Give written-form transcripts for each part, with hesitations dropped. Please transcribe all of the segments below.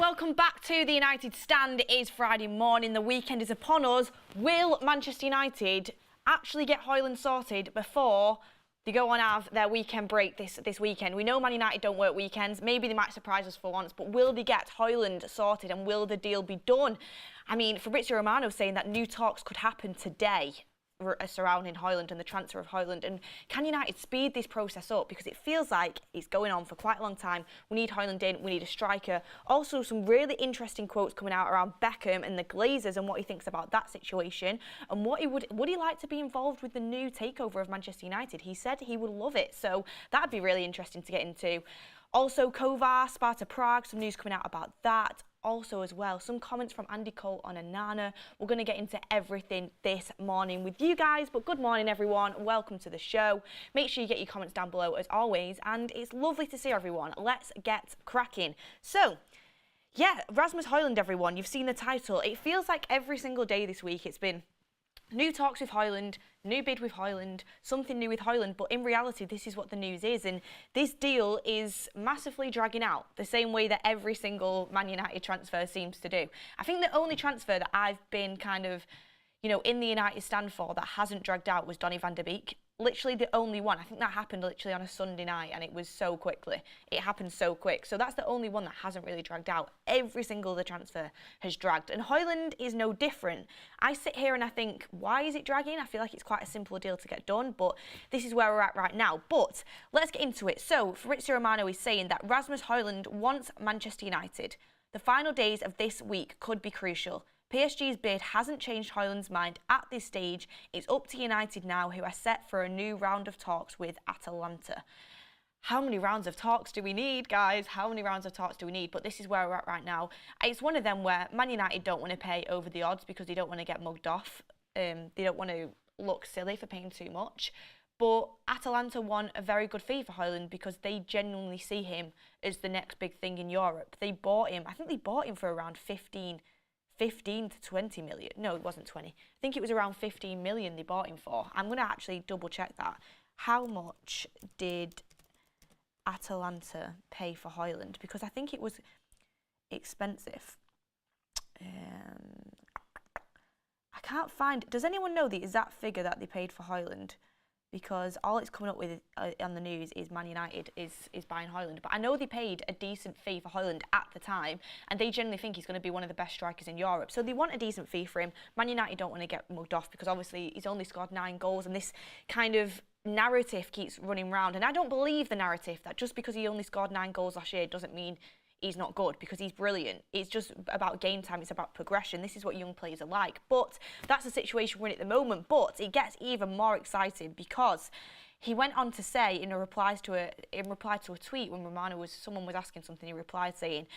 welcome back to the United Stand. It is Friday morning, the weekend is upon us. Will Manchester United actually get Højlund sorted before they go on have their weekend break this weekend? We know Man United don't work weekends. Maybe they might surprise us for once, but will they get Højlund sorted and will the deal be done? I mean, Fabrizio Romano saying that new talks could happen today surrounding Højlund and the transfer of Højlund. And can United speed this process up? Because it feels like it's going on for quite a long time. We need Højlund in, we need a striker. Also, some really interesting quotes coming out around Beckham and the Glazers and what he thinks about that situation. And what he would he like to be involved with the new takeover of Manchester United? He said he would love it. So that'd be really interesting to get into. Also, Kovar, Sparta Prague, some news coming out about that. Also as well, some comments from Andy Cole on Onana. We're going to get into everything this morning with you guys, but good morning everyone, welcome to the show. Make sure you get your comments down below as always, and it's lovely to see everyone. Let's get cracking. So, yeah, Rasmus Højlund everyone, you've seen the title. It feels like every single day this week it's been new talks with Højlund, new bid with Højlund, something new with Højlund, but in reality this is what the news is, and this deal is massively dragging out the same way that every single Man United transfer seems to do. I think the only transfer that I've been kind of, you know, in the United stand for that hasn't dragged out was Donny van de Beek. Literally the only one. I think that happened literally on a Sunday night and it was so quickly. It happened so quick. So that's the only one that hasn't really dragged out. Every single other transfer has dragged. And Højlund is no different. I sit here and I think, why is it dragging? I feel like it's quite a simple deal to get done, but this is where we're at right now. But let's get into it. So Fabrizio Romano is saying that Rasmus Højlund wants Manchester United. The final days of this week could be crucial. PSG's bid hasn't changed Højlund's mind at this stage. It's up to United now, who are set for a new round of talks with Atalanta. How many rounds of talks do we need, guys? How many rounds of talks do we need? But this is where we're at right now. It's one of them where Man United don't want to pay over the odds because they don't want to get mugged off. They don't want to look silly for paying too much. But Atalanta want a very good fee for Højlund because they genuinely see him as the next big thing in Europe. They bought him, I think they bought him for around 15 to 20 million. No, it wasn't 20. I think it was around 15 million they bought him for. I'm going to actually double check that. How much did Atalanta pay for Højlund? Because I think it was expensive. I can't find... Does anyone know the exact figure that they paid for Højlund? Because all it's coming up with on the news is Man United is buying Højlund. But I know they paid a decent fee for Højlund at the time, and they generally think he's going to be one of the best strikers in Europe. So they want a decent fee for him. Man United don't want to get mugged off because obviously he's only scored 9 goals, and this kind of narrative keeps running round. And I don't believe the narrative that just because he only scored 9 goals last year doesn't mean he's not good, because he's brilliant. It's just about game time, it's about progression. This is what young players are like. But that's the situation we're in at the moment. But it gets even more exciting because he went on to say in reply to a tweet when someone was asking something, he replied saying,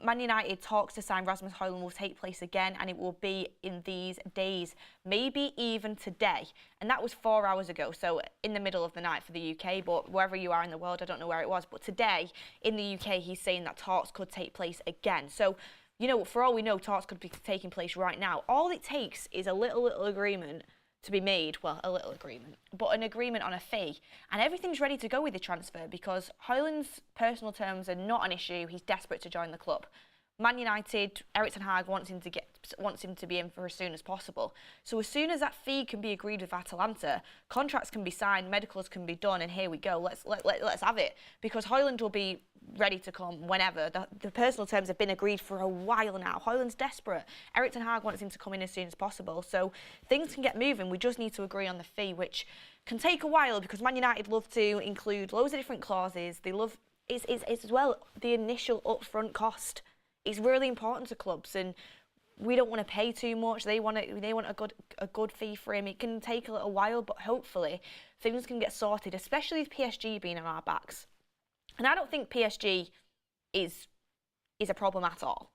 Man United talks to sign Rasmus Højlund will take place again, and it will be in these days, maybe even today. And that was 4 hours ago, so in the middle of the night for the UK, but wherever you are in the world, I don't know where it was, but today in the UK, he's saying that talks could take place again. So, you know, for all we know, talks could be taking place right now. All it takes is a little agreement to be made, well, a little agreement, but an agreement on a fee, and everything's ready to go with the transfer because Højlund's personal terms are not an issue. He's desperate to join the club. Man United, Erik ten Hag wants him to be in for as soon as possible. So as soon as that fee can be agreed with Atalanta, contracts can be signed, medicals can be done, and here we go. Let's have it, because Højlund will be ready to come whenever. The personal terms have been agreed for a while now. Højlund's desperate. Erik ten Hag wants him to come in as soon as possible. So things can get moving. We just need to agree on the fee, which can take a while because Man United love to include loads of different clauses. They love it's as well the initial upfront cost. It's really important to clubs, and we don't want to pay too much. They want a good fee for him. It can take a little while, but hopefully things can get sorted, especially with PSG being on our backs. And I don't think PSG is a problem at all.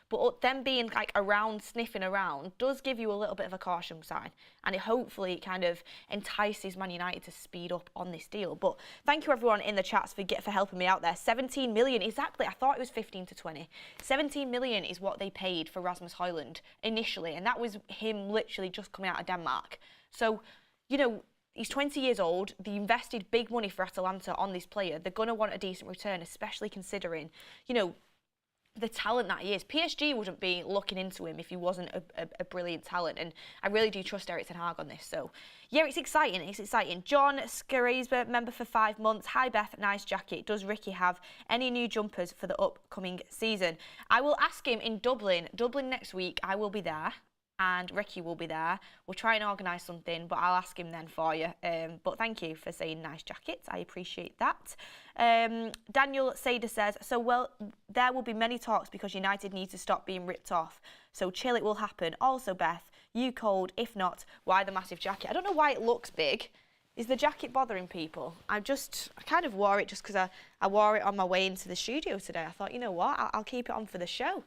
But them being like around, sniffing around, does give you a little bit of a caution sign, and hopefully it kind of entices Man United to speed up on this deal. But thank you everyone in the chats for helping me out there. 17 million, exactly. I thought it was 15 to 20. 17 million is what they paid for Rasmus Højlund initially, and that was him literally just coming out of Denmark. So, you know, he's 20 years old. They invested big money for Atalanta on this player. They're going to want a decent return, especially considering, you know, the talent that he is. PSG wouldn't be looking into him if he wasn't a brilliant talent, and I really do trust Erik ten Hag on this. So, yeah, it's exciting. It's exciting. John Scarazba, member for 5 months. Hi, Beth. Nice jacket. Does Ricky have any new jumpers for the upcoming season? I will ask him in Dublin. Dublin next week. I will be there. And Ricky will be there. We'll try and organise something, but I'll ask him then for you. But thank you for saying nice jackets. I appreciate that. Daniel Sader says, so, well, there will be many talks because United need to stop being ripped off. So chill, it will happen. Also, Beth, you cold? If not, why the massive jacket? I don't know why it looks big. Is the jacket bothering people? I kind of wore it just because I wore it on my way into the studio today. I thought, you know what, I'll keep it on for the show.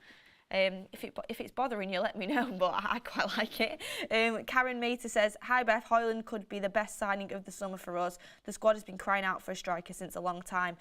If it's bothering you, let me know, but I quite like it. Karen Mater says, hi Beth, Højlund could be the best signing of the summer for us. The squad has been crying out for a striker since a long time.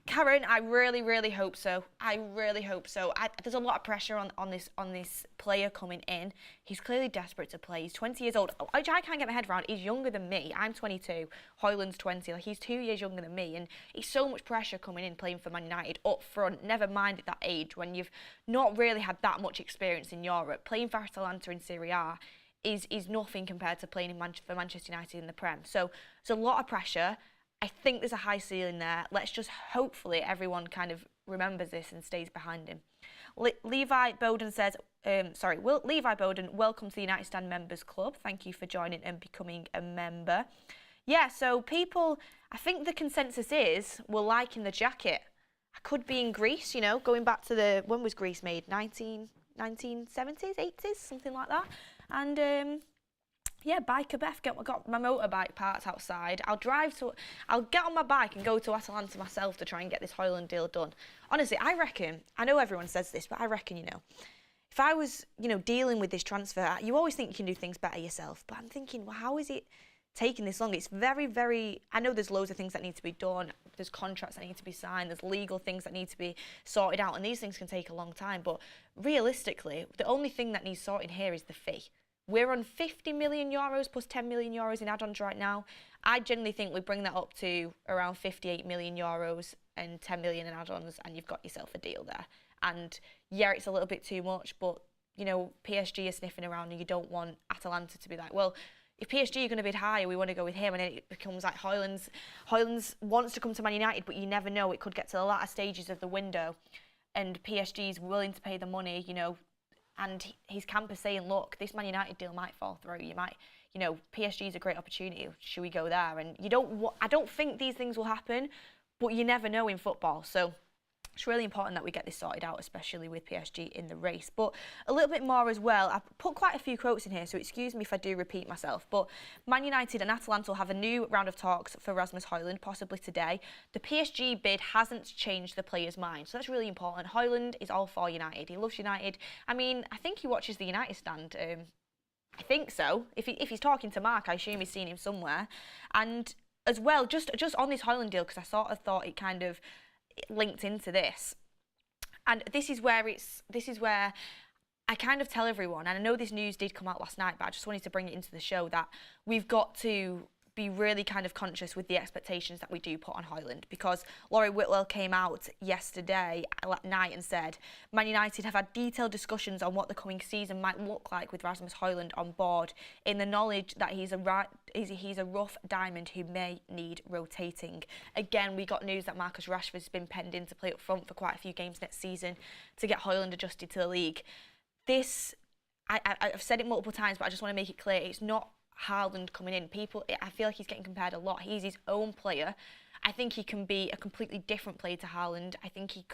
Karen, I really, really hope so. I really hope so. There's a lot of pressure on this player coming in. He's clearly desperate to play. He's 20 years old, which I can't get my head around. He's younger than me. I'm 22. Højlund's 20. Like, he's 2 years younger than me, and it's so much pressure coming in playing for Man United up front. Never mind at that age when you've not really had that much experience in Europe. Playing for Atalanta in Serie A is nothing compared to playing for Manchester United in the Prem. So it's a lot of pressure. I think there's a high ceiling there. Let's just hopefully everyone kind of remembers this and stays behind him. Levi Bowden says, Levi Bowden, welcome to the United Stand Members Club. Thank you for joining and becoming a member. Yeah, so people, I think the consensus is we're liking the jacket. I could be in Greece, you know, going back to when was Greece made? 1970s, 80s, something like that. And yeah, Biker Beth, got my motorbike parked outside. I'll get on my bike and go to Atalanta myself to try and get this Højlund deal done. Honestly, I reckon, I know everyone says this, but I reckon, you know, if I was, you know, dealing with this transfer, you always think you can do things better yourself. But I'm thinking, well, how is it taking this long? It's very, very, I know there's loads of things that need to be done. There's contracts that need to be signed. There's legal things that need to be sorted out. And these things can take a long time. But realistically, the only thing that needs sorting here is the fee. We're on 50 million euros plus 10 million euros in add-ons right now. I generally think we bring that up to around 58 million euros and 10 million in add-ons, and you've got yourself a deal there. And yeah, it's a little bit too much, but you know, PSG are sniffing around, and you don't want Atalanta to be like, well, if PSG are going to bid higher, we want to go with him, and then it becomes like Højlund wants to come to Man United, but you never know. It could get to the latter stages of the window, and PSG is willing to pay the money, you know. And his camp is saying, look, this Man United deal might fall through. You might, you know, PSG is a great opportunity. Should we go there? And I don't think these things will happen, but you never know in football. So it's really important that we get this sorted out, especially with PSG in the race. But a little bit more as well. I put quite a few quotes in here, so excuse me if I do repeat myself. But Man United and Atalanta will have a new round of talks for Rasmus Højlund, possibly today. The PSG bid hasn't changed the player's mind, so that's really important. Højlund is all for United. He loves United. I mean, I think he watches the United Stand. I think so. If he's talking to Mark, I assume he's seen him somewhere. And as well, just on this Højlund deal, because I sort of thought it kind of linked into this, and this is where I kind of tell everyone, and I know this news did come out last night, but I just wanted to bring it into the show, that we've got to be really kind of conscious with the expectations that we do put on Højlund, because Laurie Whitwell came out yesterday at night and said Man United have had detailed discussions on what the coming season might look like with Rasmus Højlund on board, in the knowledge that he's a rough diamond who may need rotating. Again, we got news that Marcus Rashford's been penned in to play up front for quite a few games next season to get Højlund adjusted to the league. This, I've said it multiple times, but I just want to make it clear, it's not Haaland coming in. I feel like he's getting compared a lot. He's his own player. I think he can be a completely different player to Haaland. I think he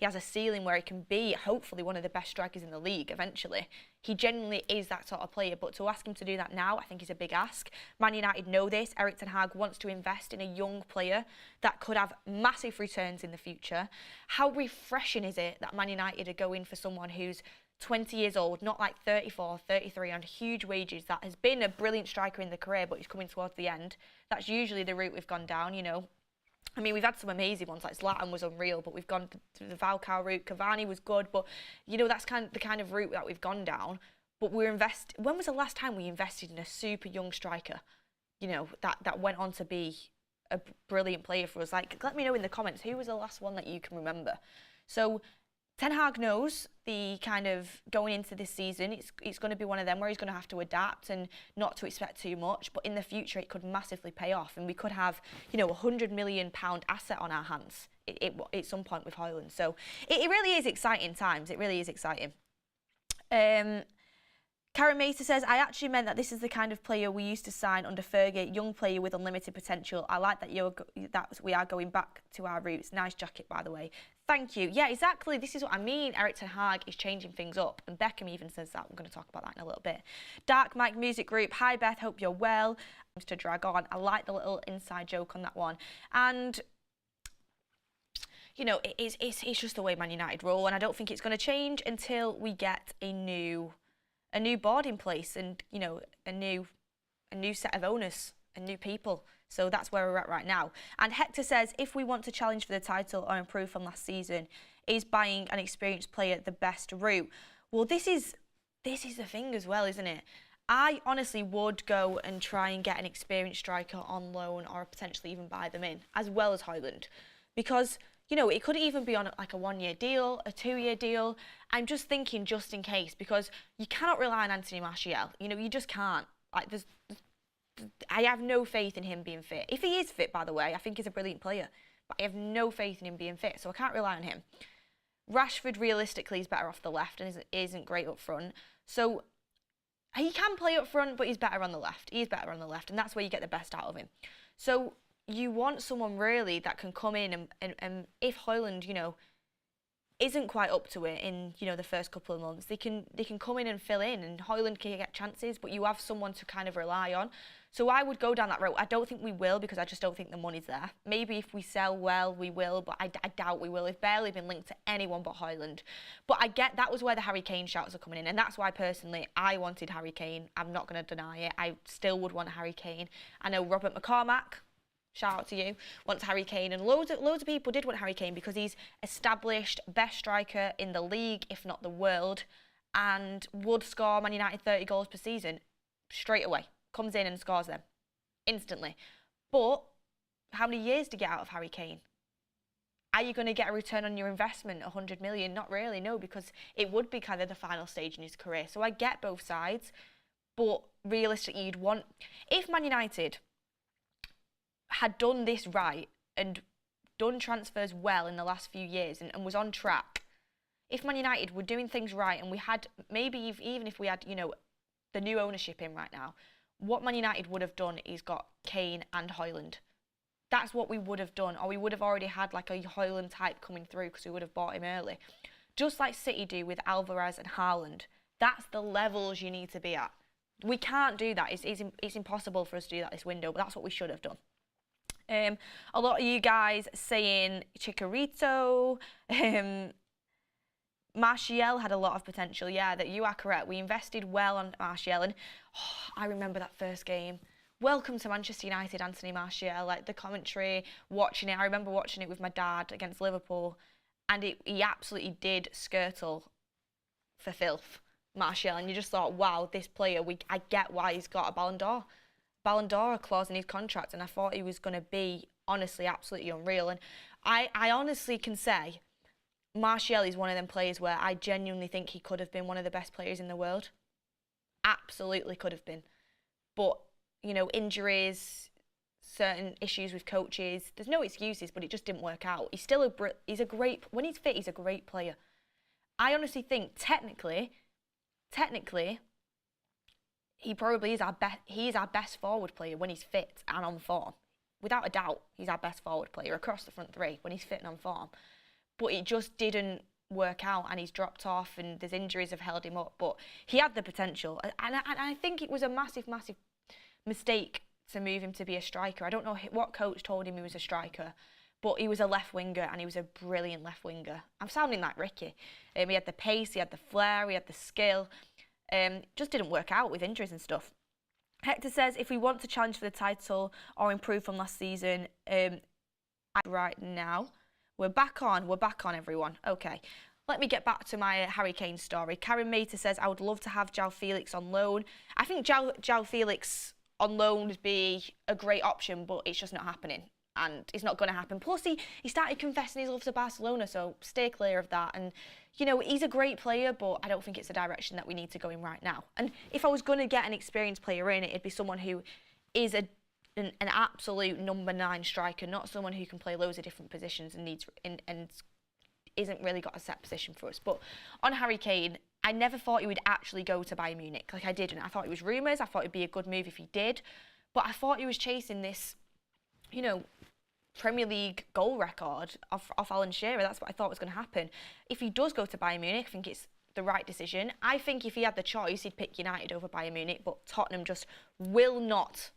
has a ceiling where he can be, hopefully, one of the best strikers in the league eventually. He genuinely is that sort of player, but to ask him to do that now, I think is a big ask. Man United know this. Erik ten Hag wants to invest in a young player that could have massive returns in the future. How refreshing is it that Man United are going for someone who's 20 years old, not like 34, 33, on huge wages, that has been a brilliant striker in the career, but he's coming towards the end. That's usually the route we've gone down, you know. I mean, we've had some amazing ones, like Zlatan was unreal, but we've gone through the Falcao route. Cavani was good, but, you know, that's the kind of route that we've gone down. But when was the last time we invested in a super young striker, you know, that went on to be a brilliant player for us? Like, let me know in the comments, who was the last one that you can remember? So Ten Hag knows the kind of going into this season, it's going to be one of them where he's going to have to adapt and not to expect too much. But in the future, it could massively pay off, and we could have, you know, £100 million asset on our hands at some point with Højlund. So it really is exciting times. It really is exciting. Karen Mater says, I actually meant that this is the kind of player we used to sign under Fergie, young player with unlimited potential. I like that we are going back to our roots. Nice jacket, by the way. Thank you. Yeah, exactly. This is what I mean. Erik ten Hag is changing things up. And Beckham even says that. We're going to talk about that in a little bit. Dark Mike Music Group. Hi, Beth. Hope you're well. To drag on. I like the little inside joke on that one. And you know, it's just the way Man United roll. And I don't think it's going to change until we get a new board in place, and you know, a new set of owners and new people. So that's where we're at right now. And Hector says, if we want to challenge for the title or improve from last season, is buying an experienced player the best route? Well, this is the thing as well, isn't it? I honestly would go and try and get an experienced striker on loan, or potentially even buy them in, as well as Højlund, because you know, it could even be on like a 1-year deal, a 2-year deal. I'm just thinking just in case, because you cannot rely on Anthony Martial. You know, you just can't. Like, I have no faith in him being fit. If he is fit, by the way, I think he's a brilliant player. But I have no faith in him being fit, so I can't rely on him. Rashford, realistically, is better off the left and isn't great up front. So he can play up front, but he's better on the left. He's better on the left, and that's where you get the best out of him. So you want someone really that can come in and if Højlund, you know, isn't quite up to it in, you know, the first couple of months, they can come in and fill in, and Højlund can get chances, but you have someone to kind of rely on. So I would go down that route. I don't think we will, because I just don't think the money's there. Maybe if we sell well, we will, but I doubt we will. It's barely been linked to anyone but Højlund. But I get that was where the Harry Kane shouts are coming in, and that's why personally I wanted Harry Kane. I'm not going to deny it. I still would want Harry Kane. I know Robert McCormack, shout out to you, wants Harry Kane, and loads of people did want Harry Kane because he's established, best striker in the league, if not the world, and would score Man United 30 goals per season straight away. Comes in and scores them instantly. But how many years to get out of Harry Kane? Are you going to get a return on your investment, 100 million? Not really, no, because it would be kind of the final stage in his career. So I get both sides, but realistically, you'd want, if Man United had done this right and done transfers well in the last few years and was on track, if Man United were doing things right and we had, maybe even if we had, you know, the new ownership in right now, what Man United would have done is got Kane and Højlund. That's what we would have done, or we would have already had like a Højlund type coming through because we would have bought him early. Just like City do with Alvarez and Haaland. That's the levels you need to be at. We can't do that. It's impossible for us to do that this window, but that's what we should have done. A lot of you guys saying Chicharito, Martial had a lot of potential. Yeah, that you are correct. We invested well on Martial, and I remember that first game. Welcome to Manchester United, Anthony Martial. Like the commentary, watching it. I remember watching it with my dad against Liverpool, and he absolutely did skirtle for filth, Martial. And you just thought, wow, this player. I get why he's got a Ballon d'Or clause in his contract, and I thought he was going to be, honestly, absolutely unreal. And I honestly can say Martial is one of them players where I genuinely think he could have been one of the best players in the world. Absolutely could have been. But, you know, injuries, certain issues with coaches, there's no excuses, but it just didn't work out. He's a great, when he's fit, he's a great player. I honestly think, technically, he probably is he is our best forward player when he's fit and on form. Without a doubt, he's our best forward player across the front three when he's fit and on form. But it just didn't work out, and he's dropped off, and there's injuries have held him up. But he had the potential, and I think it was a massive mistake to move him to be a striker. I don't know what coach told him he was a striker, but he was a left winger, and he was a brilliant left winger. I'm sounding like Ricky. He had the pace, he had the flair, he had the skill. Just didn't work out with injuries and stuff. Hector says, if we want to challenge for the title or improve from last season, right now, we're back on everyone. Okay, let me get back to my Harry Kane story. Karen Mater says, I would love to have Joao Felix on loan. I think Joao Felix on loan would be a great option, but it's just not happening. and it's not going to happen. Plus, he started confessing his love to Barcelona, so stay clear of that. And, you know, he's a great player, but I don't think it's the direction that we need to go in right now. And if I was going to get an experienced player in, it'd be someone who is an absolute number 9 striker, not someone who can play loads of different positions and isn't really got a set position for us. But on Harry Kane, I never thought he would actually go to Bayern Munich. Like, I didn't. I thought it was rumours. I thought it'd be a good move if he did. But I thought he was chasing this, you know, Premier League goal record off Alan Shearer. That's what I thought was going to happen. If he does go to Bayern Munich, I think it's the right decision. I think if he had the choice, he'd pick United over Bayern Munich, but Tottenham just will not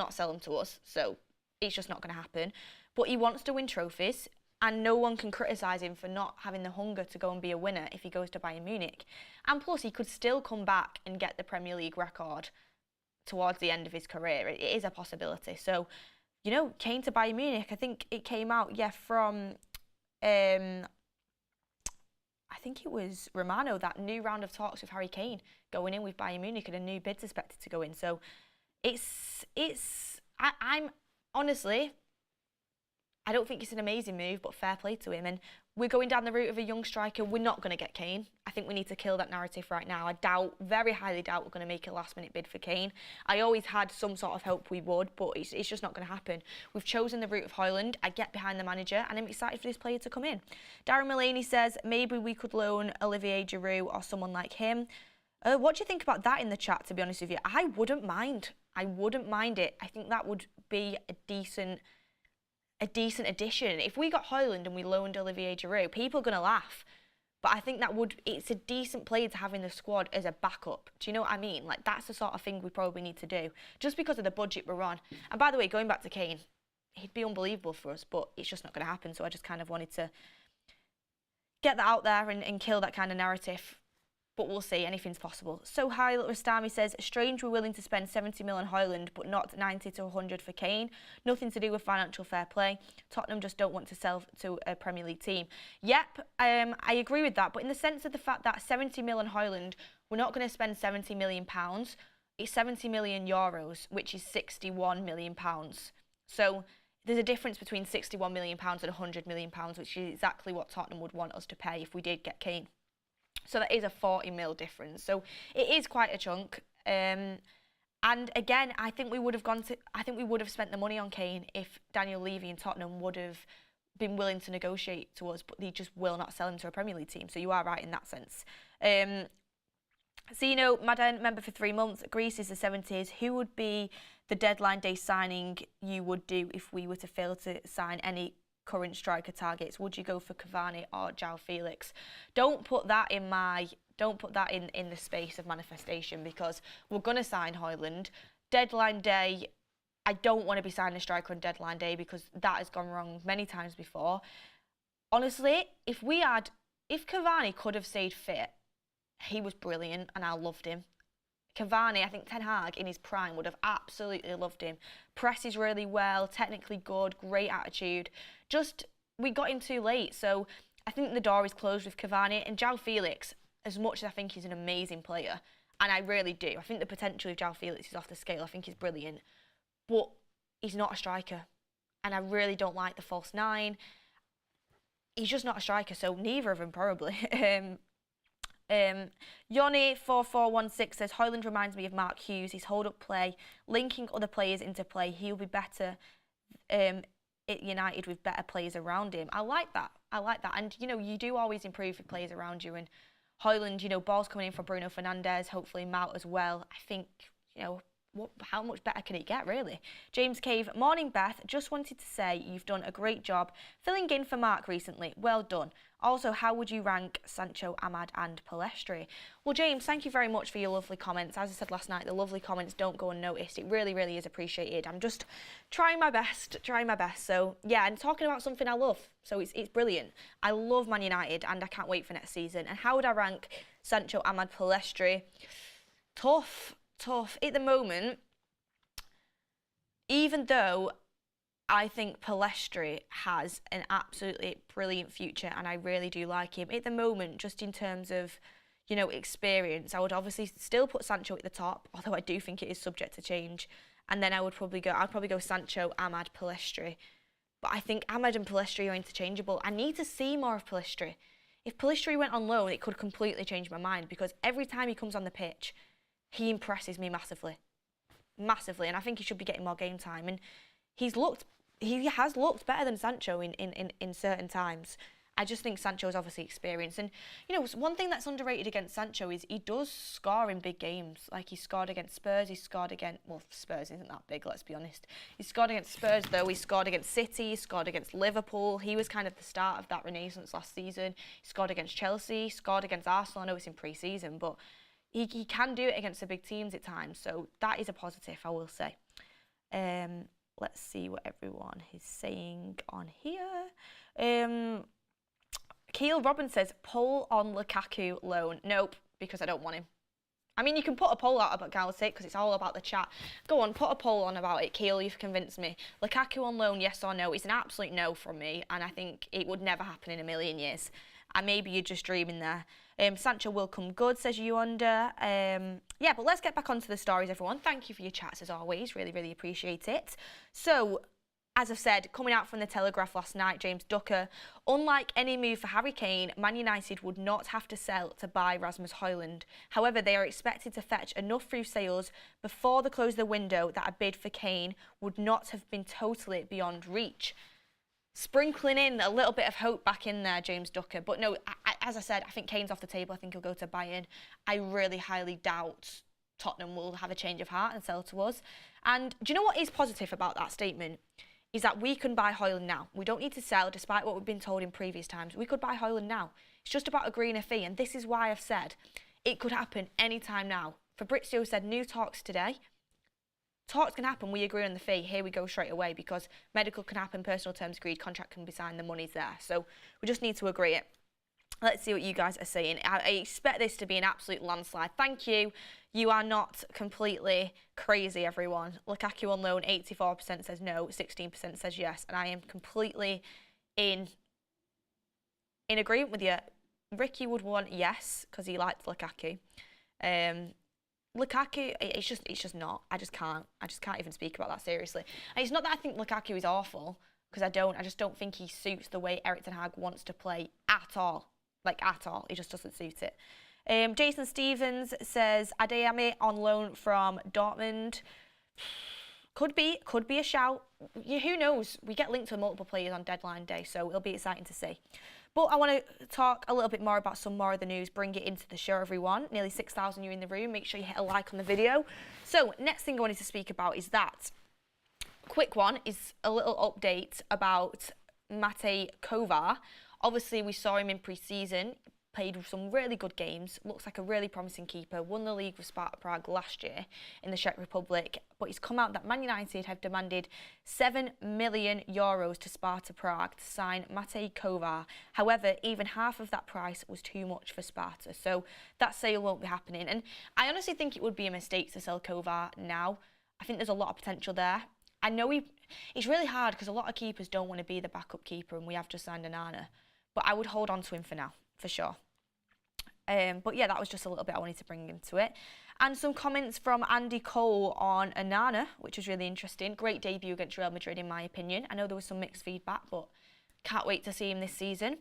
sell him to us. So it's just not going to happen. But he wants to win trophies, and no one can criticise him for not having the hunger to go and be a winner if he goes to Bayern Munich. And plus, he could still come back and get the Premier League record towards the end of his career. It is a possibility. So, you know, Kane to Bayern Munich, I think it came out, from, I think it was Romano, that new round of talks with Harry Kane going in with Bayern Munich, and a new bid's expected to go in. So I'm honestly, I don't think it's an amazing move, but fair play to him. And we're going down the route of a young striker. We're not going to get Kane. I think we need to kill that narrative right now. I very highly doubt we're going to make a last-minute bid for Kane. I always had some sort of hope we would, but it's just not going to happen. We've chosen the route of Højlund. I get behind the manager, and I'm excited for this player to come in. Darren Mullaney says, maybe we could loan Olivier Giroud or someone like him. What do you think about that in the chat, to be honest with you? I wouldn't mind. I wouldn't mind it. I think that would be a decent addition. If we got Højlund and we loaned Olivier Giroud, people are going to laugh. But I think it's a decent player to have in the squad as a backup. Do you know what I mean? Like, that's the sort of thing we probably need to do, just because of the budget we're on. And by the way, going back to Kane, he'd be unbelievable for us, but it's just not going to happen. So I just kind of wanted to get that out there and kill that kind of narrative. But we'll see, anything's possible. So Hi Rastami says, strange we're willing to spend 70 mil on Højlund, but not 90 to 100 for Kane. Nothing to do with financial fair play. Tottenham just don't want to sell to a Premier League team. Yep, I agree with that, but in the sense of the fact that 70 mil on Højlund, we're not going to spend 70 million pounds. It's 70 million euros, which is 61 million pounds. So there's a difference between 61 million pounds and 100 million pounds, which is exactly what Tottenham would want us to pay if we did get Kane. So that is a 40 mil difference. So it is quite a chunk. And again, I think we would have spent the money on Kane if Daniel Levy and Tottenham would have been willing to negotiate to us, but they just will not sell him to a Premier League team. So you are right in that sense. Zeno, Madden, member for 3 months. Greece is the 70s. Who would be the deadline day signing you would do if we were to fail to sign any current striker targets? Would you go for Cavani or Joao Felix? Don't put that in the space of manifestation, because we're going to sign Højlund. Deadline day, I don't want to be signing a striker on deadline day, because that has gone wrong many times before. Honestly, if Cavani could have stayed fit, he was brilliant and I loved him. Cavani, I think Ten Hag in his prime would have absolutely loved him. Presses really well, technically good, great attitude. Just, we got him too late. So I think the door is closed with Cavani. And Joao Felix, as much as I think he's an amazing player, and I really do, I think the potential of Joao Felix is off the scale. I think he's brilliant. But he's not a striker. And I really don't like the false nine. He's just not a striker, so neither of them probably. Yoni4416 says, Højlund reminds me of Mark Hughes. His hold-up play, linking other players into play. He'll be better at United with better players around him. I like that. And, you know, you do always improve with players around you. And Højlund, you know, balls coming in from Bruno Fernandes, hopefully Mount as well. I think, you know, how much better can it get, really? James Cave, morning, Beth. Just wanted to say you've done a great job filling in for Mark recently. Well done. Also, how would you rank Sancho, Ahmad and Pellistri? Well, James, thank you very much for your lovely comments. As I said last night, the lovely comments don't go unnoticed. It really, really is appreciated. I'm just trying my best. So, yeah, and talking about something I love. So it's brilliant. I love Man United and I can't wait for next season. And how would I rank Sancho, Ahmad, Pellistri? Tough. At the moment, even though I think Pellistri has an absolutely brilliant future and I really do like him, at the moment, just in terms of, you know, experience, I would obviously still put Sancho at the top, although I do think it is subject to change. And then I'd probably go Sancho, Ahmad, Pellistri. But I think Ahmed and Pellistri are interchangeable. I need to see more of Pellistri. If Pellistri went on loan, it could completely change my mind, because every time he comes on the pitch, he impresses me massively. Massively. And I think he should be getting more game time. And he has looked better than Sancho in certain times. I just think Sancho is obviously experienced. And, you know, one thing that's underrated against Sancho is he does score in big games. Like, he scored against Spurs, he scored against... Well, Spurs isn't that big, let's be honest. He scored against Spurs, though. He scored against City, he scored against Liverpool. He was kind of the start of that renaissance last season. He scored against Chelsea, he scored against Arsenal. I know it's in pre-season, but he can do it against the big teams at times. So that is a positive, I will say. Let's see what everyone is saying on here. Keel Robin says, poll on Lukaku loan. Nope, because I don't want him. I mean, you can put a poll out about Galactic because it's all about the chat. Go on, put a poll on about it, Keel. You've convinced me. Lukaku on loan, yes or no? It's an absolute no from me, and I think it would never happen in a million years. And maybe you're just dreaming there. Sancho will come good, says you under. Yeah, but let's get back onto the stories, everyone. Thank you for your chats, as always. Really, really appreciate it. So, as I've said, coming out from the Telegraph last night, James Ducker, unlike any move for Harry Kane, Man United would not have to sell to buy Rasmus Højlund. However, they are expected to fetch enough through sales before the close of the window that a bid for Kane would not have been totally beyond reach. Sprinkling in a little bit of hope back in there, James Ducker. But no, as I said, I think Kane's off the table. I think he'll go to Bayern. I really highly doubt Tottenham will have a change of heart and sell to us. And do you know what is positive about that statement? Is that we can buy Højlund now. We don't need to sell, despite what we've been told in previous times. We could buy Højlund now. It's just about agreeing a fee, and this is why I've said it could happen any time now. Fabrizio said new talks today. Talks can happen, we agree on the fee, here we go straight away, because medical can happen, personal terms agreed, contract can be signed, the money's there. So we just need to agree it. Let's see what you guys are saying. I expect this to be an absolute landslide. Thank you. You are not completely crazy, everyone. Lukaku on loan, 84% says no, 16% says yes. And I am completely in agreement with you. Ricky would want yes, because he likes Lukaku. Lukaku, it's just not. I just can't even speak about that seriously. And it's not that I think Lukaku is awful, because I just don't think he suits the way Erik ten Hag wants to play at all. Like, at all. He just doesn't suit it. Jason Stevens says, Adeyemi on loan from Dortmund. Could be a shout. Who knows? We get linked to multiple players on deadline day, so it'll be exciting to see. But I want to talk a little bit more about some more of the news, bring it into the show, everyone. Nearly 6,000 you in the room. Make sure you hit a like on the video. So, next thing I wanted to speak about is that. Quick one is a little update about Matej Kovar. Obviously, we saw him in pre-season, played some really good games, looks like a really promising keeper, won the league with Sparta Prague last year in the Czech Republic, but he's come out that Man United have demanded €7 million to Sparta Prague to sign Matej Kovar. However, even half of that price was too much for Sparta, so that sale won't be happening. And I honestly think it would be a mistake to sell Kovar now. I think there's a lot of potential there. I know it's really hard because a lot of keepers don't want to be the backup keeper, and we have just signed Onana. But I would hold on to him for now, for sure. But yeah, that was just a little bit I wanted to bring into it. And some comments from Andy Cole on Onana, which was really interesting. Great debut against Real Madrid, in my opinion. I know there was some mixed feedback, but can't wait to see him this season.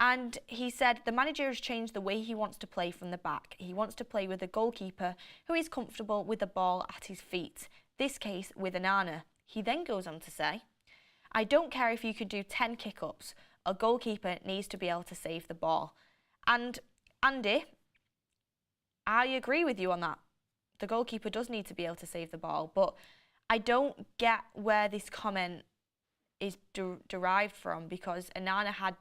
And he said the manager has changed the way he wants to play from the back. He wants to play with a goalkeeper who is comfortable with the ball at his feet. This case with Onana. He then goes on to say, I don't care if you could do 10 kick-ups. A goalkeeper needs to be able to save the ball. And Andy, I agree with you on that. The goalkeeper does need to be able to save the ball, but I don't get where this comment is derived from, because Onana had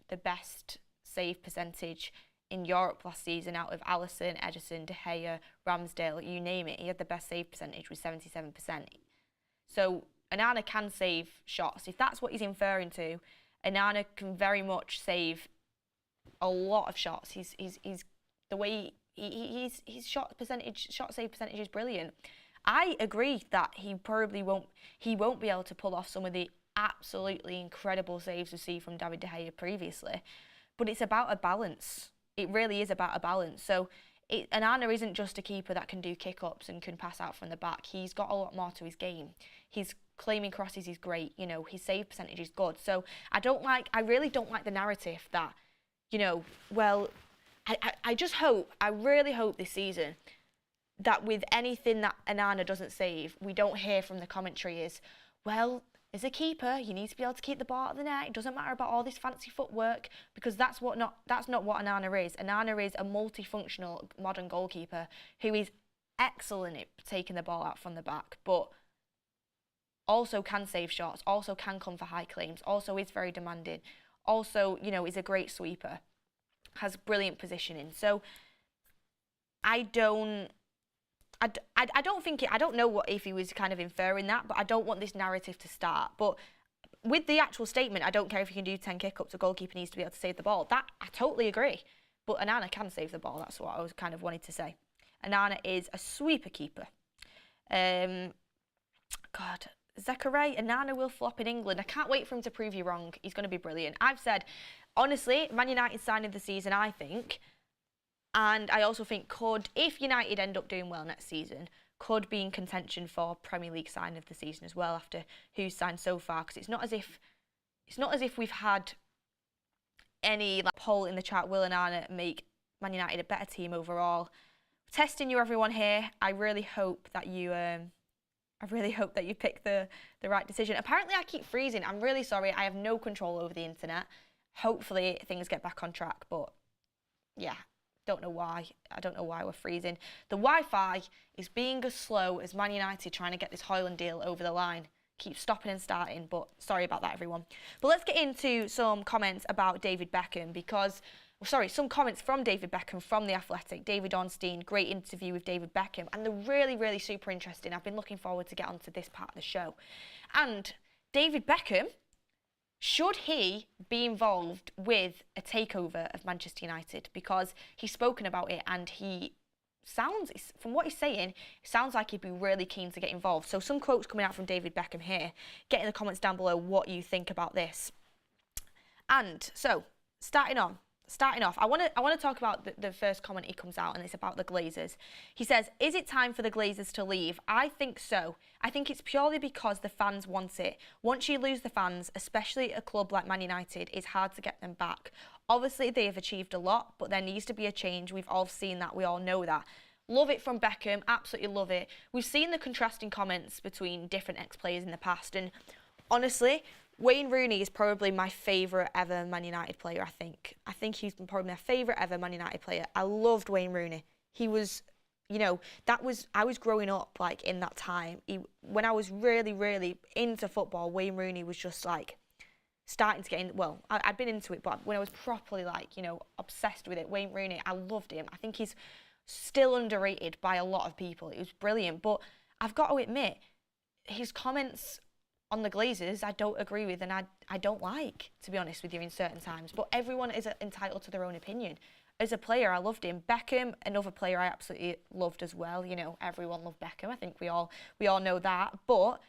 the best save percentage in Europe last season out of Alisson, Ederson, De Gea, Ramsdale, you name it. He had the best save percentage with 77%. So Onana can save shots. If that's what he's inferring to, Onana can very much save a lot of shots. He's the way his shot save percentage is brilliant. I agree that he probably won't be able to pull off some of the absolutely incredible saves we see from David De Gea previously, but it's about a balance. It really is about a balance. So Onana isn't just a keeper that can do kick-ups and can pass out from the back. He's got a lot more to his game. He's claiming crosses is great. You know, his save percentage is good. So I really don't like the narrative that, you know, well, I really hope this season that with anything that Onana doesn't save, we don't hear from the commentary is, well, as a keeper, you need to be able to keep the ball out of the net. It doesn't matter about all this fancy footwork, because that's not what Onana is. Onana is a multifunctional modern goalkeeper who is excellent at taking the ball out from the back, but also can save shots, also can come for high claims, also is very demanding, also, you know, is a great sweeper, has brilliant positioning. So I don't know what if he was kind of inferring that, but I don't want this narrative to start. But with the actual statement, I don't care if you can do 10 kick-ups, a goalkeeper needs to be able to save the ball. That, I totally agree. But Onana can save the ball. That's what I was kind of wanting to say. Onana is a sweeper keeper. God, Zachary, Onana will flop in England. I can't wait for him to prove you wrong. He's going to be brilliant. I've said, honestly, Man United signing the season, I think. And I also think if United end up doing well next season, could be in contention for Premier League signing of the season as well after who's signed so far. Because it's not as if we've had any poll in the chat. Will Onana make Man United a better team overall? Testing you, everyone here. I really hope that you pick the right decision. Apparently, I keep freezing. I'm really sorry. I have no control over the internet. Hopefully, things get back on track. But yeah. Don't know why. I don't know why we're freezing. The Wi-Fi is being as slow as Man United trying to get this Højlund deal over the line. Keep stopping and starting, but sorry about that, everyone. But let's get into some comments about David Beckham some comments from David Beckham from The Athletic. David Ornstein, great interview with David Beckham, and they're really, really super interesting. I've been looking forward to get onto this part of the show. And David Beckham, should he be involved with a takeover of Manchester United? Because he's spoken about it and from what he's saying, it sounds like he'd be really keen to get involved. So some quotes coming out from David Beckham here. Get in the comments down below what you think about this. And so, starting off, I want to talk about the first comment he comes out, and it's about the Glazers. He says, is it time for the Glazers to leave? I think so. I think it's purely because the fans want it. Once you lose the fans, especially at a club like Man United, it's hard to get them back. Obviously, they have achieved a lot, but there needs to be a change. We've all seen that. We all know that. Love it from Beckham. Absolutely love it. We've seen the contrasting comments between different ex-players in the past, and honestly, Wayne Rooney is probably my favourite ever Man United player, I think. I think he's probably my favourite ever Man United player. I loved Wayne Rooney. He was, you know, I was growing up, like, in that time. When I was really, really into football, Wayne Rooney was just, like, starting to get in. Well, I'd been into it, but when I was properly, like, you know, obsessed with it, Wayne Rooney, I loved him. I think he's still underrated by a lot of people. It was brilliant. But I've got to admit, his comments on the Glazers, I don't agree with, and I don't like, to be honest with you, in certain times. But everyone is entitled to their own opinion. As a player, I loved him. Beckham, another player I absolutely loved as well. You know, everyone loved Beckham. I think we all know that. But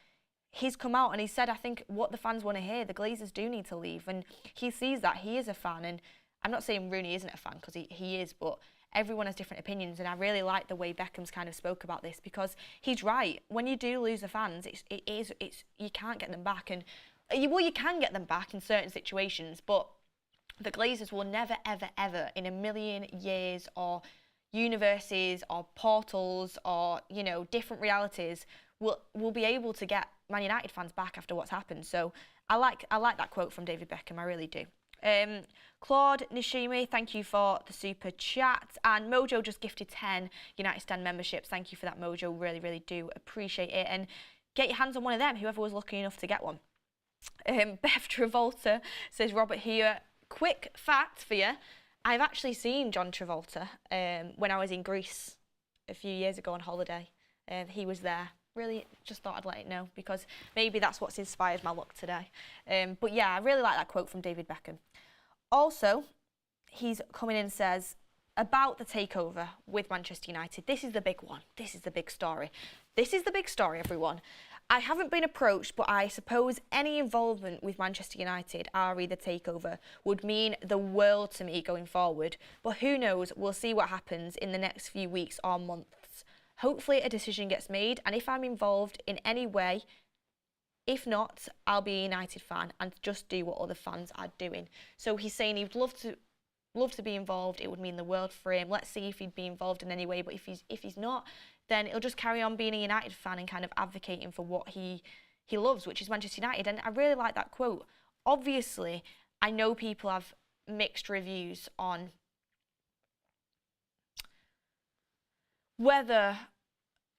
he's come out and he said, I think what the fans want to hear, the Glazers do need to leave. And he sees that. He is a fan. And I'm not saying Rooney isn't a fan, because he is, but everyone has different opinions, and I really like the way Beckham's kind of spoke about this, because he's right. When you do lose the fans, it's you can't get them back, and you can get them back in certain situations, but the Glazers will never, ever, ever in a million years or universes or portals or, you know, different realities will be able to get Man United fans back after what's happened. So I like that quote from David Beckham. I really do. Claude Nishimi, thank you for the super chat. And Mojo just gifted 10 United Stand memberships. Thank you for that, Mojo. Really, really do appreciate it. And get your hands on one of them, whoever was lucky enough to get one. Beth Travolta says, Robert here. Quick fact for you. I've actually seen John Travolta when I was in Greece a few years ago on holiday. He was there. Really just thought I'd let it know, because maybe that's what's inspired my look today. But yeah, I really like that quote from David Beckham. Also, he's coming in and says, about the takeover with Manchester United, this is the big one. This is the big story. This is the big story, everyone. I haven't been approached, but I suppose any involvement with Manchester United, re the takeover, would mean the world to me going forward. But who knows? We'll see what happens in the next few weeks or months. Hopefully a decision gets made, and if I'm involved in any way, If not, I'll be a United fan and just do what other fans are doing. So he's saying he'd love to be involved. It would mean the world for him. Let's see if he'd be involved in any way. But if he's not, then he'll just carry on being a United fan and kind of advocating for what he loves, which is Manchester United. And I really like that quote. Obviously, I know people have mixed reviews on whether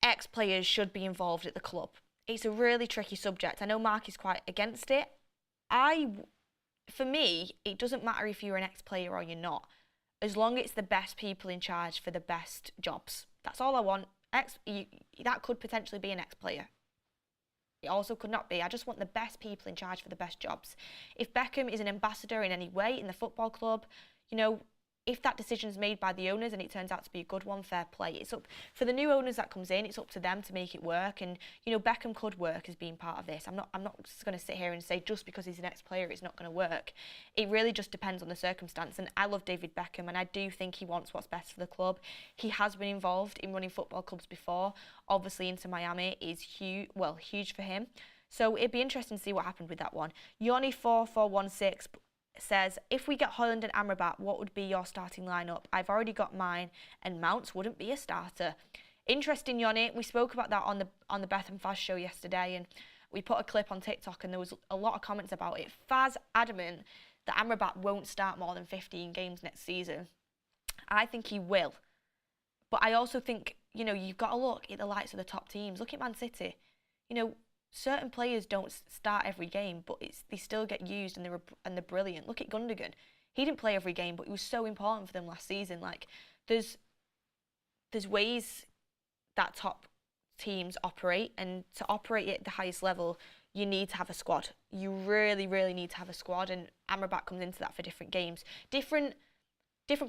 ex-players should be involved at the club. It's a really tricky subject. I know Mark is quite against it. For me, it doesn't matter if you're an ex-player or you're not, as long as it's the best people in charge for the best jobs. That's all I want. That could potentially be an ex-player. It also could not be. I just want the best people in charge for the best jobs. If Beckham is an ambassador in any way in the football club, you know, if that decision's made by the owners and it turns out to be a good one, fair play. It's up for the new owners that comes in. It's up to them to make it work. And you know, Beckham could work as being part of this. I'm not just going to sit here and say just because he's an ex-player, it's not going to work. It really just depends on the circumstance. And I love David Beckham, and I do think he wants what's best for the club. He has been involved in running football clubs before. Obviously, Inter Miami is huge for him. So it'd be interesting to see what happened with that one. Yoni4416 says, if we get Højlund and Amrabat, what would be your starting lineup? I've already got mine, and Mounts wouldn't be a starter. Interesting, Yoni. We spoke about that on the Beth and Faz show yesterday, and we put a clip on TikTok, and there was a lot of comments about it. Faz adamant that Amrabat won't start more than 15 games next season. I think he will, but I also think, you know, you've got to look at the likes of the top teams. Look at Man City. You know, certain players don't start every game, but they still get used and they're brilliant. Look at Gundogan. He didn't play every game, but he was so important for them last season. Like, there's ways that top teams operate, and to operate at the highest level, you need to have a squad. You really, really need to have a squad, and Amrabat comes into that for different games. Different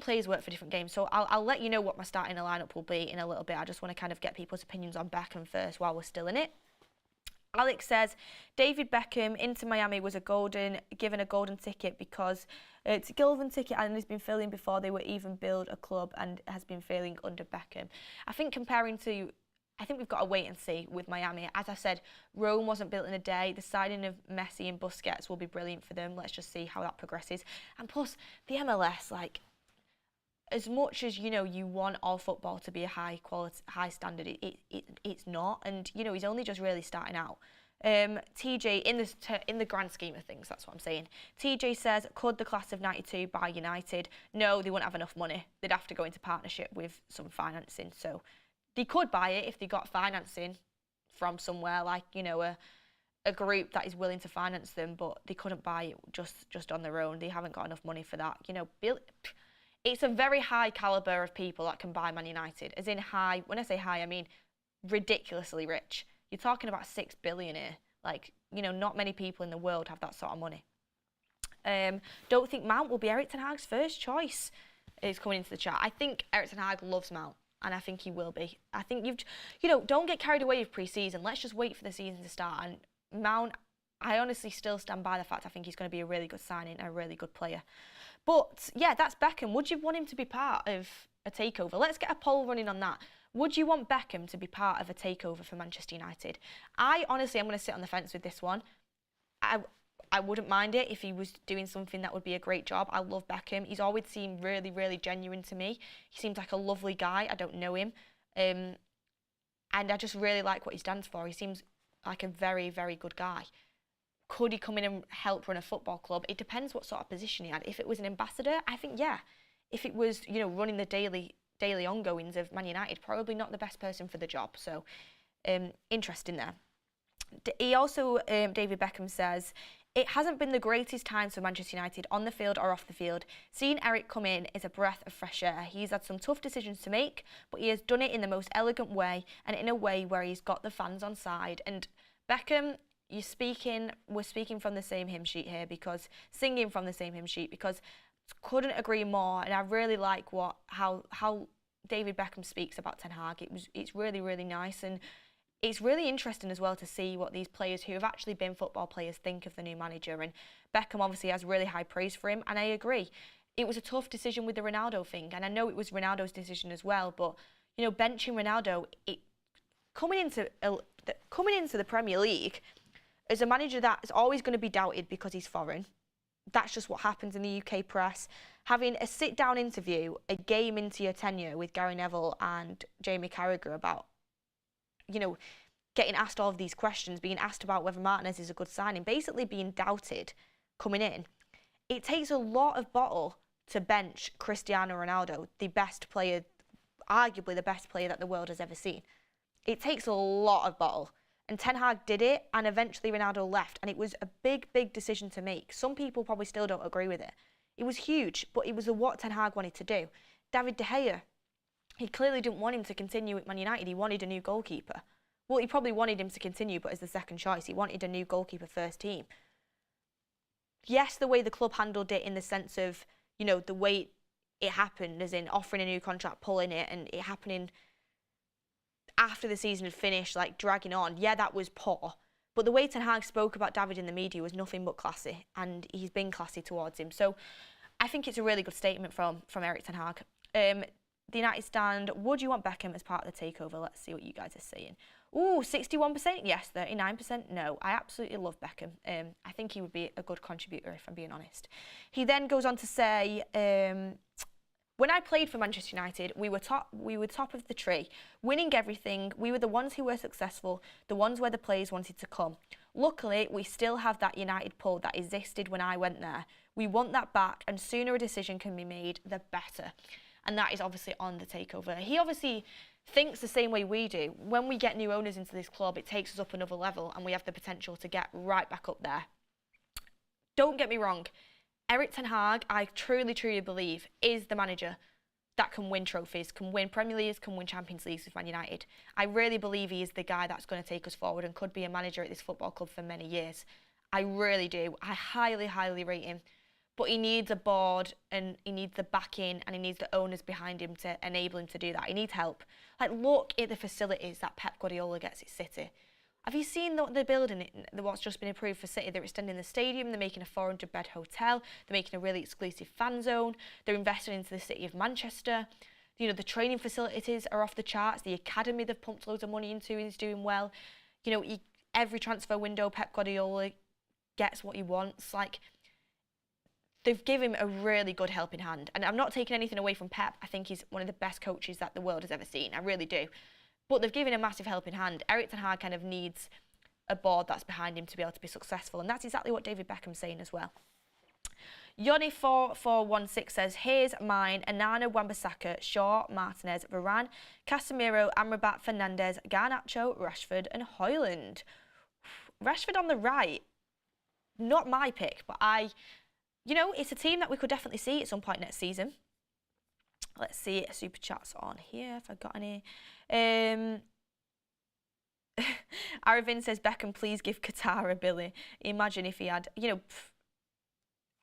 players work for different games, so I'll let you know what my starting lineup will be in a little bit. I just want to kind of get people's opinions on Beckham first while we're still in it. Alex says, David Beckham into Miami was given a golden ticket because it's a golden ticket and has been failing before they were even build a club, and has been failing under Beckham. I think we've got to wait and see with Miami. As I said, Rome wasn't built in a day. The signing of Messi and Busquets will be brilliant for them. Let's just see how that progresses. And plus, the MLS, like, as much as, you know, you want all football to be a high quality, high standard, it's not. And, you know, he's only just really starting out. TJ, in the grand scheme of things, that's what I'm saying. TJ says, could the class of 92 buy United? No, they wouldn't have enough money. They'd have to go into partnership with some financing. So they could buy it if they got financing from somewhere, like, you know, a group that is willing to finance them, but they couldn't buy it just on their own. They haven't got enough money for that. You know, it's a very high calibre of people that can buy Man United. As in high, when I say high, I mean ridiculously rich. You're talking about 6 billion here. Like, you know, not many people in the world have that sort of money. Don't think Mount will be Erik ten Hag's first choice. Is coming into the chat. I think Erik ten Hag loves Mount, and I think he will be. I think don't get carried away with pre-season. Let's just wait for the season to start. And Mount, I honestly still stand by the fact I think he's going to be a really good signing, a really good player. But yeah, that's Beckham. Would you want him to be part of a takeover? Let's get a poll running on that. Would you want Beckham to be part of a takeover for Manchester United? I'm going to sit on the fence with this one. I wouldn't mind it if he was doing something that would be a great job. I love Beckham. He's always seemed really, really genuine to me. He seems like a lovely guy. I don't know him. And I just really like what he stands for. He seems like a very, very good guy. Could he come in and help run a football club? It depends what sort of position he had. If it was an ambassador, I think, yeah. If it was, you know, running the daily ongoings of Man United, probably not the best person for the job. So, interesting there. He also, David Beckham says, it hasn't been the greatest times for Manchester United on the field or off the field. Seeing Eric come in is a breath of fresh air. He's had some tough decisions to make, but he has done it in the most elegant way, and in a way where he's got the fans on side. And Beckham, we're speaking from the same hymn sheet here, because singing from the same hymn sheet, because couldn't agree more. And I really like how David Beckham speaks about Ten Hag. It's really, really nice, and it's really interesting as well to see what these players who have actually been football players think of the new manager. And Beckham obviously has really high praise for him, and I agree. It was a tough decision with the Ronaldo thing, and I know it was Ronaldo's decision as well, but, you know, benching Ronaldo, coming into the Premier League, as a manager that is always going to be doubted because he's foreign. That's just what happens in the UK press. Having a sit-down interview a game into your tenure with Gary Neville and Jamie Carragher about, you know, getting asked all of these questions, being asked about whether Martinez is a good signing, basically being doubted coming in. It takes a lot of bottle to bench Cristiano Ronaldo, the best player, arguably the best player that the world has ever seen. It takes a lot of bottle. And Ten Hag did it, and eventually Ronaldo left. And it was a big, big decision to make. Some people probably still don't agree with it. It was huge, but it was what Ten Hag wanted to do. David De Gea, he clearly didn't want him to continue at Man United. He wanted a new goalkeeper. Well, he probably wanted him to continue, but as the second choice, he wanted a new goalkeeper first team. Yes, the way the club handled it in the sense of, you know, the way it happened, as in offering a new contract, pulling it, and it happening after the season had finished, like dragging on. Yeah, that was poor. But the way Ten Hag spoke about David in the media was nothing but classy, and he's been classy towards him. So I think it's a really good statement from Erik Ten Hag. The United Stand, would you want Beckham as part of the takeover? Let's see what you guys are saying. Ooh, 61% yes, 39% no. I absolutely love Beckham. I think he would be a good contributor, if I'm being honest. He then goes on to say, when I played for Manchester United, we were top of the tree, winning everything. We were the ones who were successful, the ones where the players wanted to come. Luckily, we still have that United pull that existed when I went there. We want that back, and sooner a decision can be made, the better. And that is obviously on the takeover. He obviously thinks the same way we do. When we get new owners into this club, it takes us up another level, and we have the potential to get right back up there. Don't get me wrong. Erik Ten Hag, I truly, truly believe, is the manager that can win trophies, can win Premier Leagues, can win Champions Leagues with Man United. I really believe he is the guy that's going to take us forward and could be a manager at this football club for many years. I really do. I highly, highly rate him. But he needs a board, and he needs the backing, and he needs the owners behind him to enable him to do that. He needs help. Like, look at the facilities that Pep Guardiola gets at City. Have you seen the building, what's just been approved for City? They're extending the stadium, they're making a 400-bed hotel, they're making a really exclusive fan zone, they're investing into the city of Manchester. You know, the training facilities are off the charts, the academy they've pumped loads of money into is doing well. You know, every transfer window, Pep Guardiola gets what he wants. Like, they've given him a really good helping hand. And I'm not taking anything away from Pep. I think he's one of the best coaches that the world has ever seen. I really do. But they've given a massive helping hand. Erik Ten Hag kind of needs a board that's behind him to be able to be successful. And that's exactly what David Beckham's saying as well. Yoni4416 says, here's mine: Onana, Wan-Bissaka, Shaw, Martinez, Varane, Casemiro, Amrabat, Fernandes, Garnacho, Rashford and Højlund. Rashford on the right. Not my pick, but you know, it's a team that we could definitely see at some point next season. Let's see, super chats on here if I've got any. Aravind says, Beckham, please give Qatar a Billy. Imagine if he had, you know,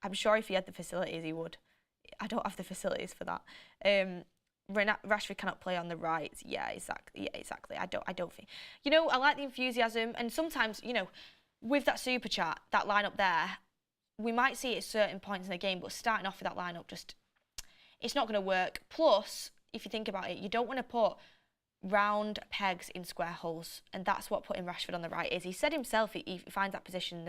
I'm sure if he had the facilities, he would. I don't have the facilities for that. Rashford cannot play on the right. Yeah, exactly. Yeah, exactly. I don't think. You know, I like the enthusiasm, and sometimes, you know, with that super chat, that lineup there, we might see it at certain points in the game, but starting off with that lineup, just, it's not going to work. Plus, if you think about it, you don't want to put round pegs in square holes, and that's what putting Rashford on the right is. He said himself he finds that position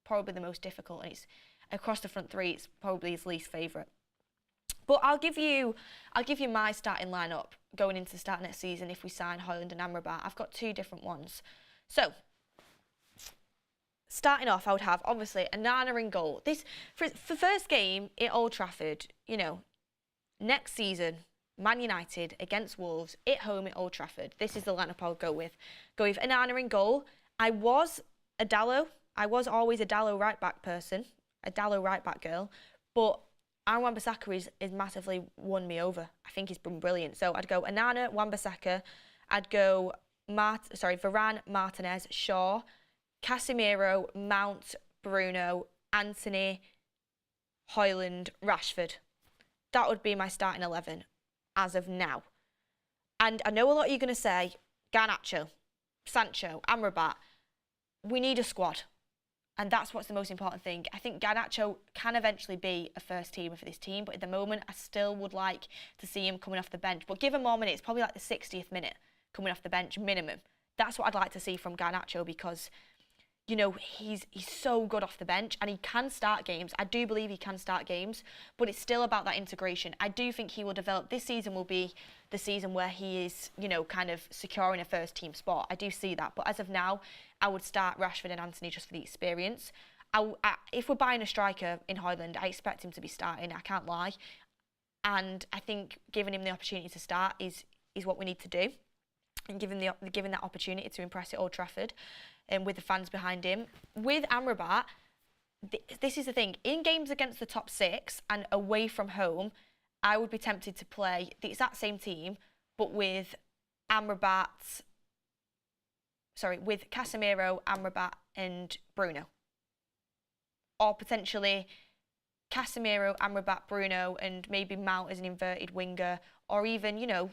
probably the most difficult, and it's across the front three, it's probably his least favourite. But I'll give you my starting lineup going into the start next season if we sign Højlund and Amrabat. I've got two different ones. So, starting off, I would have, obviously, Onana in goal. This, for first game at Old Trafford, you know, next season, Man United against Wolves at home at Old Trafford. This is the lineup I'll go with. Go with Onana in goal. I was always a Dalot right-back person, a Dalot right-back girl, but Wan-Bissaka is massively won me over. I think he's been brilliant. So I'd go Onana, Wan-Bissaka. I'd go Varane, Martinez, Shaw, Casemiro, Mount, Bruno, Anthony, Højlund, Rashford. That would be my starting 11 as of now. And I know a lot of you are going to say, Garnacho, Sancho, Amrabat, we need a squad. And that's what's the most important thing. I think Garnacho can eventually be a first teamer for this team, but at the moment, I still would like to see him coming off the bench. But give him more minutes, probably like the 60th minute coming off the bench minimum. That's what I'd like to see from Garnacho, because you know, he's so good off the bench and he can start games. I do believe he can start games, but it's still about that integration. I do think he will develop. This season will be the season where he is, you know, kind of securing a first team spot. I do see that. But as of now, I would start Rashford and Antony just for the experience. If we're buying a striker in Højlund, I expect him to be starting. I can't lie. And I think giving him the opportunity to start is what we need to do. And given that opportunity to impress at Old Trafford and with the fans behind him. With Amrabat, this is the thing. In games against the top 6 and away from home, I would be tempted to play the exact same team, but with with Casemiro, Amrabat and Bruno. Or potentially Casemiro, Amrabat, Bruno and maybe Mount as an inverted winger, or even, you know,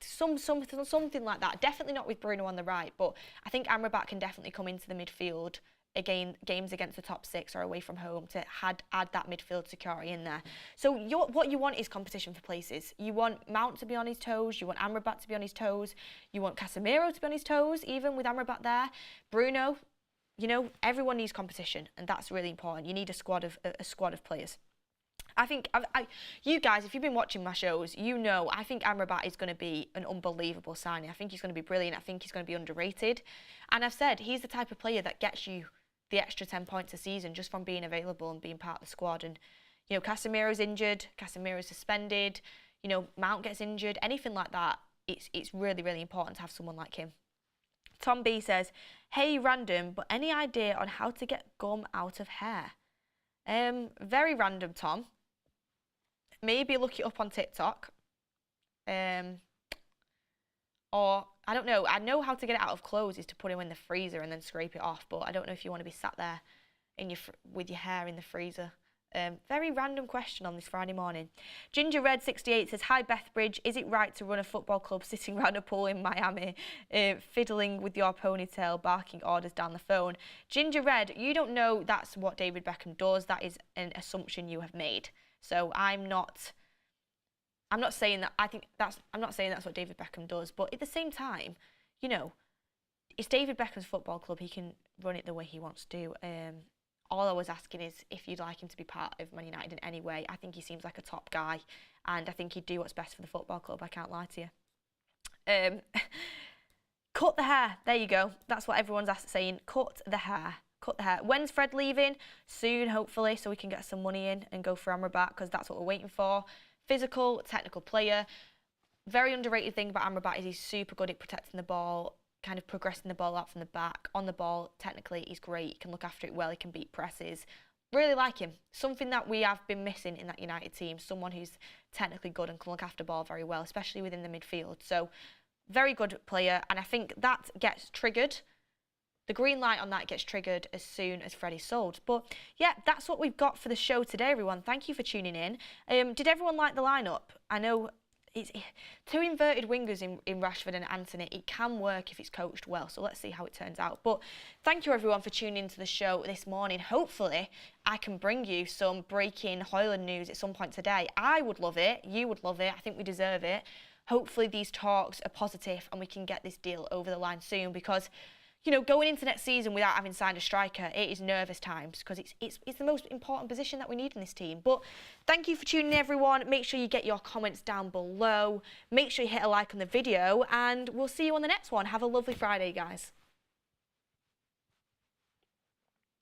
something like that. Definitely not with Bruno on the right, but I think Amrabat can definitely come into the midfield again, games against the top 6 or away from home, to add that midfield security in there. So what you want is competition for places. You want Mount to be on his toes, you want Amrabat to be on his toes, you want Casemiro to be on his toes, even with Amrabat there. Bruno, you know, everyone needs competition, and that's really important. You need a squad of players. I think, you guys, if you've been watching my shows, you know I think Amrabat is going to be an unbelievable signing. I think he's going to be brilliant. I think he's going to be underrated. And I've said he's the type of player that gets you the extra 10 points a season just from being available and being part of the squad. And, you know, Casemiro's injured, Casemiro's suspended, you know, Mount gets injured, anything like that, it's really, really important to have someone like him. Tom B says, hey, random, but any idea on how to get gum out of hair? Very random, Tom. Maybe look it up on TikTok. Or, I don't know. I know how to get it out of clothes is to put it in the freezer and then scrape it off. But I don't know if you want to be sat there with your hair in the freezer. Very random question on this Friday morning. Ginger Red 68 says, hi Bethbridge, is it right to run a football club sitting round a pool in Miami, fiddling with your ponytail, barking orders down the phone? Ginger Red, you don't know that's what David Beckham does. That is an assumption you have made. So I'm not saying that. I'm not saying that's what David Beckham does. But at the same time, you know, it's David Beckham's football club. He can run it the way he wants to. All I was asking is if you'd like him to be part of Man United in any way. I think he seems like a top guy, and I think he'd do what's best for the football club. I can't lie to you. Cut the hair. There you go. That's what everyone's saying. Cut the hair. Cut the hair. When's Fred leaving? Soon, hopefully, so we can get some money in and go for Amrabat, because that's what we're waiting for. Physical, technical player. Very underrated thing about Amrabat is he's super good at protecting the ball, kind of progressing the ball out from the back. On the ball, technically, he's great. He can look after it well. He can beat presses. Really like him. Something that we have been missing in that United team. Someone who's technically good and can look after the ball very well, especially within the midfield. So, very good player. And I think that gets triggered. The green light on that gets triggered as soon as Freddie's sold. But yeah, that's what we've got for the show today, everyone. Thank you for tuning in. Did everyone like the lineup? I know it's two inverted wingers in Rashford and Antony. It can work if it's coached well. So let's see how it turns out. But thank you, everyone, for tuning into the show this morning. Hopefully, I can bring you some breaking Højlund news at some point today. I would love it. You would love it. I think we deserve it. Hopefully, these talks are positive and we can get this deal over the line soon, because you know, going into next season without having signed a striker, it is nervous times, because it's the most important position that we need in this team. But thank you for tuning in, everyone. Make sure you get your comments down below. Make sure you hit a like on the video, and we'll see you on the next one. Have a lovely Friday, guys.